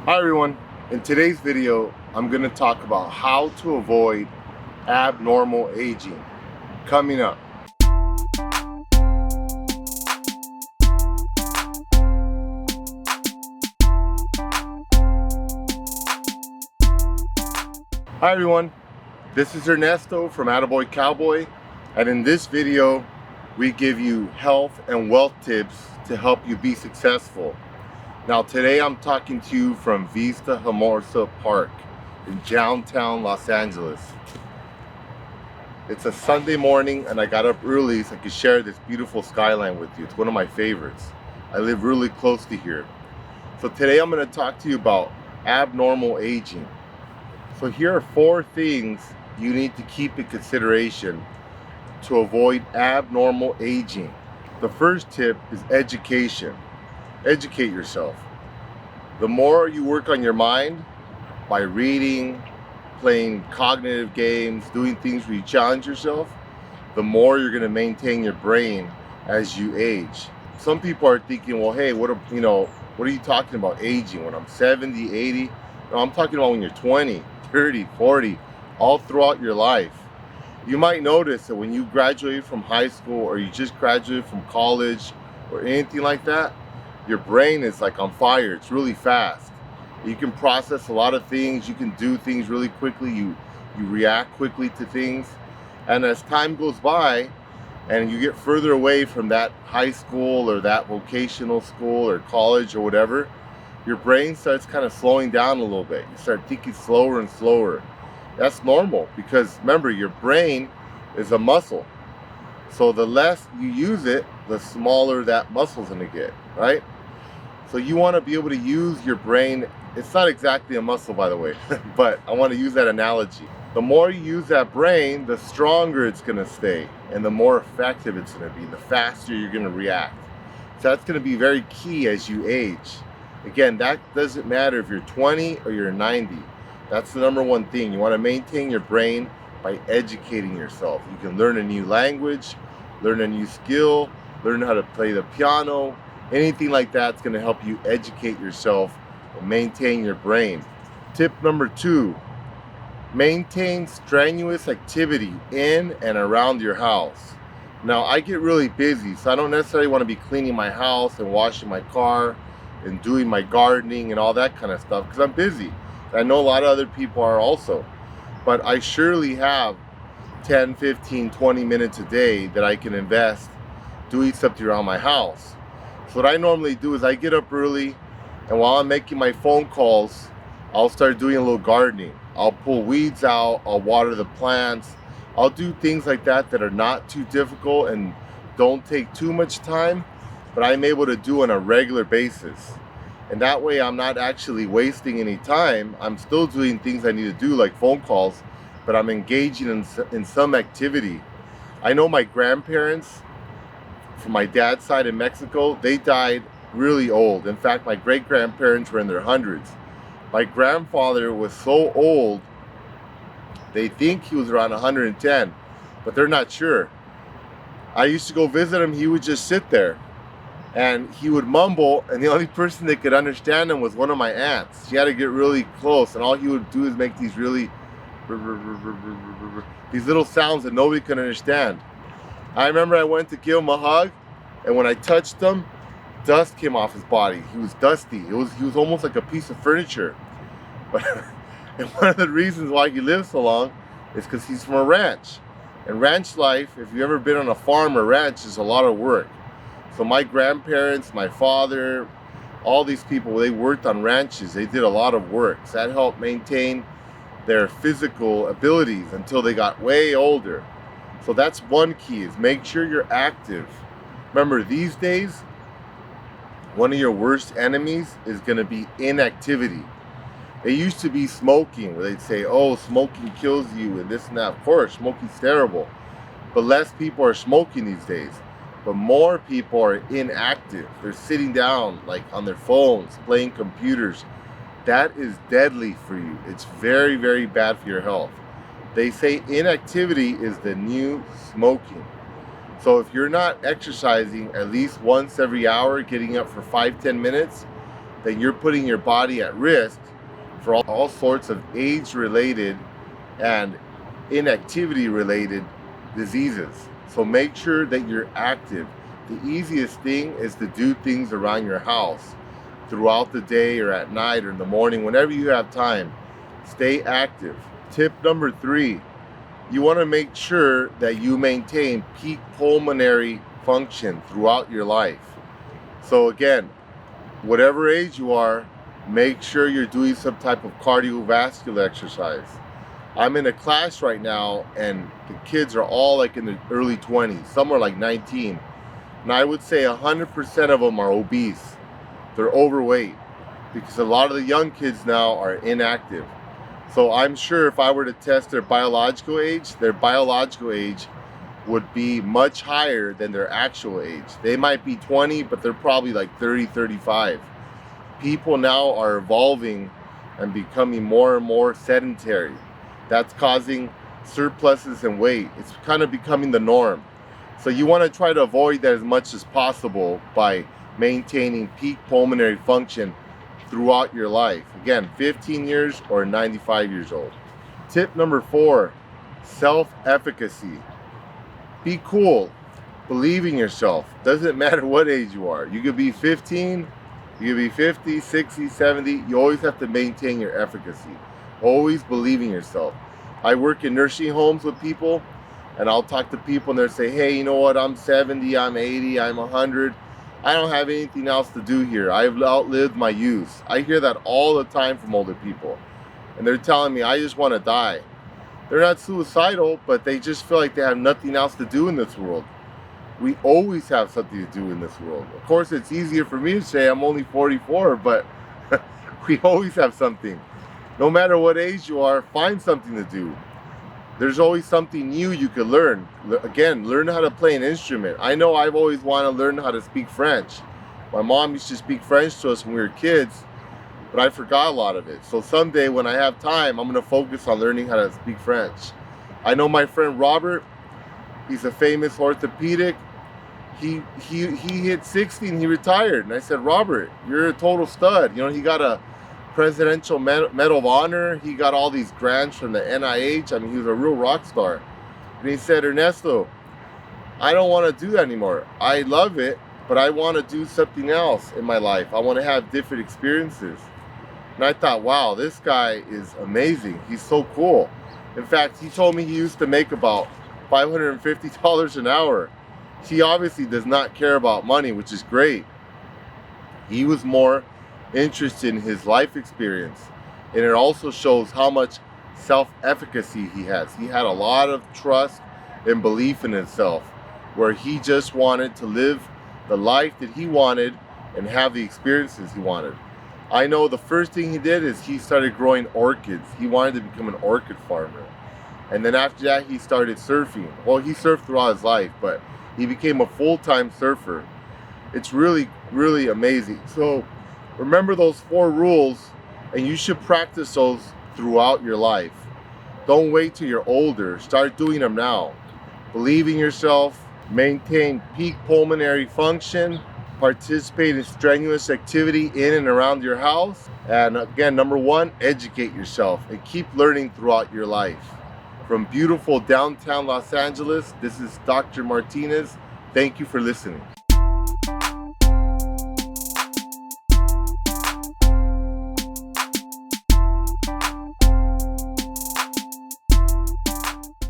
Hi everyone, in today's video I'm going to talk about how to avoid abnormal aging. Coming up. Hi everyone, this is Ernesto from AttaBoyCowBoy, and in this video we give you health and wealth tips to help you be successful. Now today I'm talking to you from Vista Hermosa Park in downtown Los Angeles. It's a Sunday morning and I got up early so I could share this beautiful skyline with you. It's one of my favorites. I live really close to here. So today I'm going to talk to you about abnormal aging. So here are 4 things you need to keep in consideration to avoid abnormal aging. The first tip is education. Educate yourself. The more you work on your mind by reading, playing cognitive games, doing things where you challenge yourself, the more you're going to maintain your brain as you age. Some people are thinking, well, hey, what are you talking about aging when I'm 70, 80? No, I'm talking about when you're 20, 30, 40, all throughout your life. You might notice that when you graduate from high school or you just graduated from college or anything like that, your brain is like on fire. It's really fast. You can process a lot of things. You can do things really quickly. You react quickly to things. And as time goes by and you get further away from that high school or that vocational school or college or whatever, your brain starts kind of slowing down a little bit. You start thinking slower and slower. That's normal because remember, your brain is a muscle. So the less you use it, the smaller that muscle's gonna get, right? So you want to be able to use your brain. It's not exactly a muscle, by the way, but I want to use that analogy. The more you use that brain, the stronger it's going to stay and the more effective it's going to be, the faster you're going to react. So that's going to be very key as you age. Again, that doesn't matter if you're 20 or you're 90. That's the number one thing. You want to maintain your brain by educating yourself. You can learn a new language, learn a new skill, learn how to play the piano. Anything like that's going to help you educate yourself and maintain your brain. Tip number 2, maintain strenuous activity in and around your house. Now, I get really busy, so I don't necessarily want to be cleaning my house and washing my car and doing my gardening and all that kind of stuff because I'm busy. I know a lot of other people are also, but I surely have 10, 15, 20 minutes a day that I can invest doing something around my house. So what I normally do is I get up early, and while I'm making my phone calls, I'll start doing a little gardening. I'll pull weeds out, I'll water the plants. I'll do things like that that are not too difficult and don't take too much time, but I'm able to do on a regular basis. And that way I'm not actually wasting any time. I'm still doing things I need to do like phone calls, but I'm engaging in some activity. I know my grandparents, from my dad's side in Mexico, they died really old. In fact, my great-grandparents were in their hundreds. My grandfather was so old, they think he was around 110, but they're not sure. I used to go visit him. He would just sit there and he would mumble, and the only person that could understand him was one of my aunts. She had to get really close, and all he would do is make these little sounds that nobody could understand. I remember I went to give him a hug, and when I touched him, dust came off his body. He was dusty. He was almost like a piece of furniture. But and one of the reasons why he lived so long is because he's from a ranch. And ranch life, if you've ever been on a farm or ranch, is a lot of work. So my grandparents, my father, all these people, they worked on ranches. They did a lot of work. So that helped maintain their physical abilities until they got way older. So that's one key, is make sure you're active. Remember, these days, one of your worst enemies is going to be inactivity. It used to be smoking, where they'd say, oh, smoking kills you and this and that. Of course, smoking's terrible. But less people are smoking these days. But more people are inactive. They're sitting down, like on their phones, playing computers. That is deadly for you. It's very, very bad for your health. They say inactivity is the new smoking. So if you're not exercising at least once every hour, getting up for 5-10 minutes, then you're putting your body at risk for all sorts of age-related and inactivity-related diseases. So make sure that you're active. The easiest thing is to do things around your house throughout the day or at night or in the morning, whenever you have time. Stay active. Tip number 3, you want to make sure that you maintain peak pulmonary function throughout your life. So again, whatever age you are, make sure you're doing some type of cardiovascular exercise. I'm in a class right now and the kids are all like in the early 20s, some are like 19. And I would say 100% of them are obese. They're overweight because a lot of the young kids now are inactive. So I'm sure if I were to test their biological age would be much higher than their actual age. They might be 20, but they're probably like 30, 35. People now are evolving and becoming more and more sedentary. That's causing surpluses in weight. It's kind of becoming the norm. So you want to try to avoid that as much as possible by maintaining peak pulmonary function throughout your life. Again, 15 years or 95 years old. Tip number 4, self-efficacy. Be cool. Believe in yourself. Doesn't matter what age you are. You could be 15, you could be 50, 60, 70. You always have to maintain your efficacy. Always believe in yourself. I work in nursing homes with people, and I'll talk to people and they'll say, hey, you know what, I'm 70, I'm 80, I'm 100. I don't have anything else to do here. I've outlived my youth. I hear that all the time from older people. And they're telling me, I just want to die. They're not suicidal, but they just feel like they have nothing else to do in this world. We always have something to do in this world. Of course, it's easier for me to say I'm only 44, but we always have something. No matter what age you are, find something to do. There's always something new you could learn. Again, learn how to play an instrument. I know I've always wanted to learn how to speak French. My mom used to speak French to us when we were kids, but I forgot a lot of it. So someday when I have time, I'm going to focus on learning how to speak French. I know my friend Robert, he's a famous orthopedic. He hit 60 and he retired. And I said, Robert, you're a total stud. You know, he got a Presidential Medal of Honor. He got all these grants from the NIH. I mean, he was a real rock star. And he said, Ernesto, I don't want to do that anymore. I love it, but I want to do something else in my life. I want to have different experiences. And I thought, wow, this guy is amazing. He's so cool. In fact, he told me he used to make about $550 an hour. He obviously does not care about money, which is great. He was more interested in his life experience, and it also shows how much self-efficacy he has. He had a lot of trust and belief in himself, where he just wanted to live the life that he wanted and have the experiences he wanted. I know the first thing he did is he started growing orchids. He wanted to become an orchid farmer, and then after that he started surfing. Well, he surfed throughout his life, but he became a full-time surfer. It's really, really amazing. So remember those 4 rules, and you should practice those throughout your life. Don't wait till you're older. Start doing them now. Believe in yourself. Maintain peak pulmonary function. Participate in strenuous activity in and around your house. And again, number 1, educate yourself and keep learning throughout your life. From beautiful downtown Los Angeles, this is Dr. Martinez. Thank you for listening.